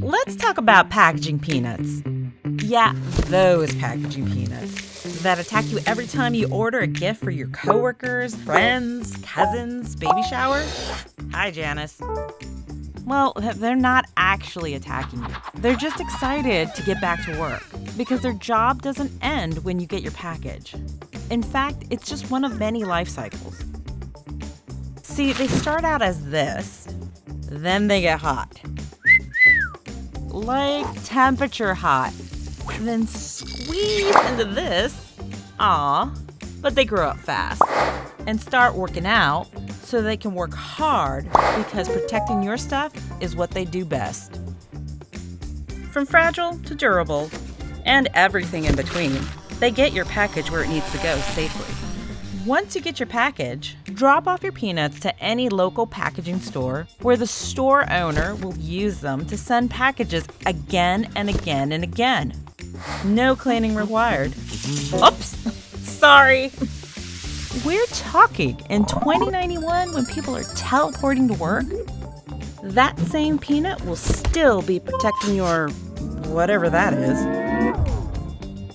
Let's talk about packaging peanuts. Yeah, those packaging peanuts that attack you every time you order a gift for your coworkers, friends, cousins, baby shower. Hi, Janice. Well, they're not actually attacking you. They're just excited to get back to work because their job doesn't end when you get your package. In fact, it's just one of many life cycles. See, they start out as this, then they get hot. Like temperature hot. Then squeeze into this. Aw, but they grow up fast and start working out so they can work hard because protecting your stuff is what they do best. From fragile to durable and everything in between, they get your package where it needs to go safely. Once you get your package, drop off your peanuts to any local packaging store where the store owner will use them to send packages again and again and again. No cleaning required. Oops, sorry. We're talking in 2091 when people are teleporting to work. That same peanut will still be protecting your whatever that is.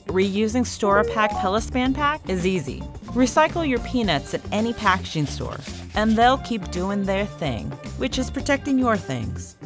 Reusing Storopack PELASPAN PAC is easy. Recycle your peanuts at any packaging store, and they'll keep doing their thing, which is protecting your things.